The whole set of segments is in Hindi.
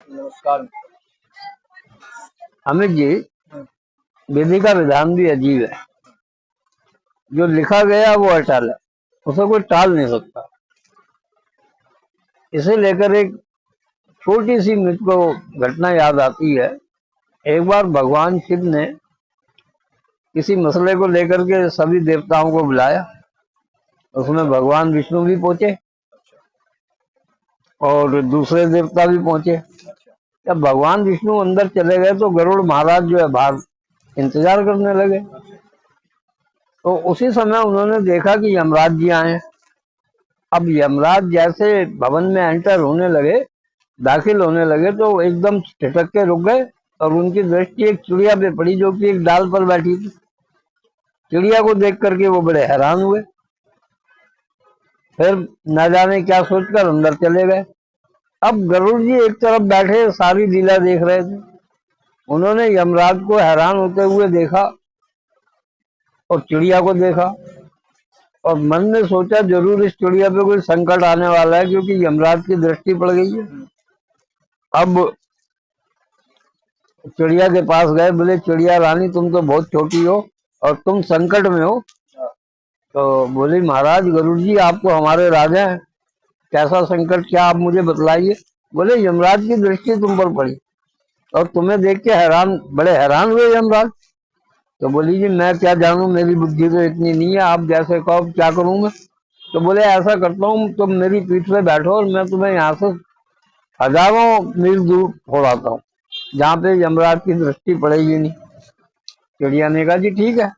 नमस्कार। अमित जी, विधि का विधान भी अजीब है। जो लिखा गया वो अटल है, उसे कोई टाल नहीं सकता। इसे लेकर एक छोटी सी मुझको घटना याद आती है। एक बार भगवान शिव ने किसी मसले को लेकर के सभी देवताओं को बुलाया। उसमें भगवान विष्णु भी पहुंचे और दूसरे देवता भी पहुंचे। जब भगवान विष्णु अंदर चले गए तो गरुड़ महाराज जो है बाहर इंतजार करने लगे। तो उसी समय उन्होंने देखा कि यमराज जी आए। अब यमराज जैसे भवन में एंटर होने लगे, दाखिल होने लगे, तो एकदम ठिठक के रुक गए और उनकी दृष्टि एक चिड़िया पे पड़ी जो कि एक डाल पर बैठी थी। चिड़िया को देख करके वो बड़े हैरान हुए। फिर न जाने क्या सोचकर अंदर चले गए। अब गरुड़ जी एक तरफ बैठे सारी लीला देख रहे थे। उन्होंने यमराज को हैरान होते हुए देखा और चिड़िया को देखा और मन में सोचा जरूर इस चिड़िया पे कोई संकट आने वाला है, क्योंकि यमराज की दृष्टि पड़ गई है। अब चिड़िया के पास गए, बोले चिड़िया रानी तुम तो बहुत छोटी हो और तुम संकट में हो। तो बोली महाराज गरुड़ जी आप तो हमारे राजा हैं, कैसा संकट, क्या आप मुझे बतलाइए। बोले यमराज की दृष्टि तुम पर पड़ी और तुम्हें देख के बड़े हैरान हुए यमराज। तो बोली जी मैं क्या जानूं, मेरी बुद्धि तो इतनी नहीं है, आप जैसे कहो क्या करूं मैं। तो बोले ऐसा करता हूँ तुम मेरी पीठ पे बैठो और मैं तुम्हें यहाँ से हजारों मील दूर छोड़ाता हूँ, जहाँ पे यमराज की दृष्टि पड़ेगी नहीं। चिड़िया ने कहा जी ठीक है।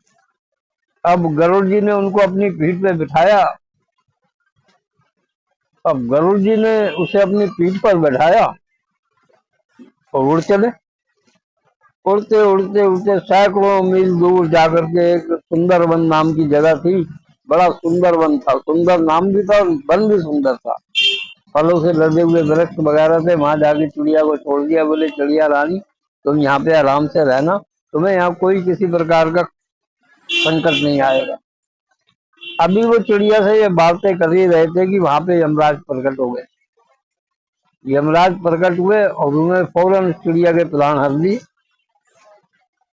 अब गरुड़ जी ने उनको अपनी पीठ पे बिठाया। अब गरुड़ जी ने उसे अपनी पीठ पर बैठाया और उड़ चले। उड़ते उड़ते उड़ते सैकड़ों मील दूर जाकर के एक सुंदरवन नाम की जगह थी। बड़ा सुंदर वन था, सुंदर नाम भी था और वन भी सुंदर था। फलों से लदे हुए वृक्ष वगैरह थे। वहां जाके चिड़िया को छोड़ दिया। बोले चिड़िया रानी तुम यहाँ पे आराम से रहना, तुम्हें यहाँ कोई किसी प्रकार का संकट नहीं आएगा। अभी वो चिड़िया से ये बातें कर ही रहे थे कि वहां पे यमराज प्रकट हो गए। यमराज प्रकट हुए और उन्होंने फौरन चिड़िया के प्राण हर दिए।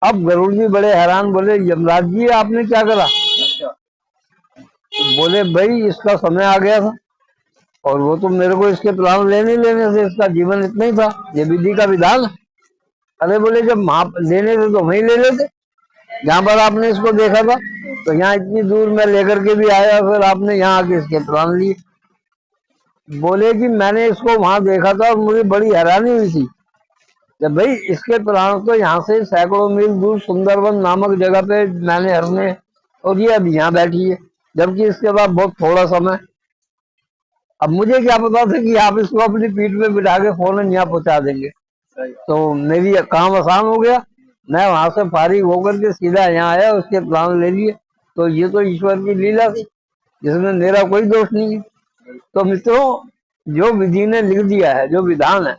अब गरुड़ जी बड़े हैरान, बोले यमराज जी आपने क्या करा। बोले भाई इसका समय आ गया था और वो तो मेरे को इसके प्राण लेने लेने से, इसका जीवन इतना ही था, ये विधि का विधान है। अरे बोले जब लेने थे तो वहीं ले लेते जहां पर आपने इसको देखा था। तो यहाँ इतनी दूर मैं लेकर के भी आया, फिर आपने यहाँ आके इसके प्राण लिए। बोले कि मैंने इसको वहां देखा था और मुझे बड़ी हैरानी हुई थी कि भाई इसके प्राण तो यहाँ से सैकड़ों मील दूर सुंदरवन नामक जगह पे मैंने हरने, और ये अभी यहाँ बैठी है, जबकि इसके बाद बहुत थोड़ा समय। अब मुझे क्या पता था कि आप इसको अपनी पीठ पे बिठा के फौरन यहाँ पहुंचा देंगे। तो मेरी काम आसान हो गया। मैं वहां से फारिग होकर के सीधा यहाँ आया, उसके प्राण ले लिए। तो ये तो ईश्वर की लीला थी जिसमें मेरा कोई दोष नहीं है। तो मित्रों, जो विधि ने लिख दिया है, जो विधान है,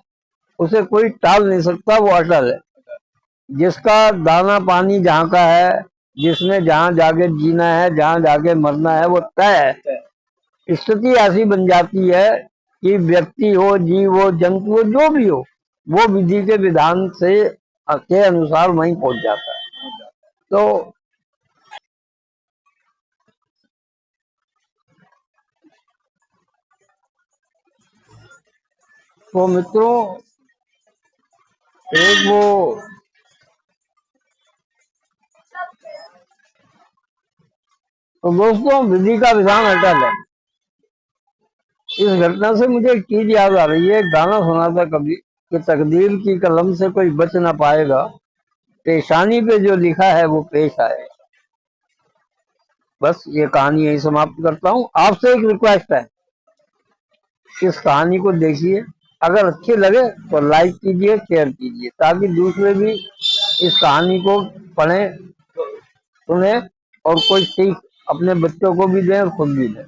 उसे कोई टाल नहीं सकता, वो अटल है। जिसका दाना पानी जहाँ का है, जिसने जहाँ जाके जीना है, जहाँ जाके मरना है, वो तय है। स्थिति ऐसी बन जाती है कि व्यक्ति हो, जीव हो, जंतु हो, जो भी हो, वो विधि के विधान से के अनुसार वहीं पहुंच जाता है। तो मित्रों, एक वो तो दोस्तों विधि का विधान अटल है। इस घटना से मुझे एक चीज याद आ रही है। एक गाना सुना था कभी कि तकदीर की कलम से कोई बच ना पाएगा, पेशानी पे जो लिखा है वो पेश आए। बस ये कहानी यही समाप्त करता हूँ। आपसे एक रिक्वेस्ट है, इस कहानी को देखिए, अगर अच्छी लगे तो लाइक कीजिए, शेयर कीजिए, ताकि दूसरे भी इस कहानी को पढ़ें, सुने और कोई सीख अपने बच्चों को भी दें और खुद भी दें।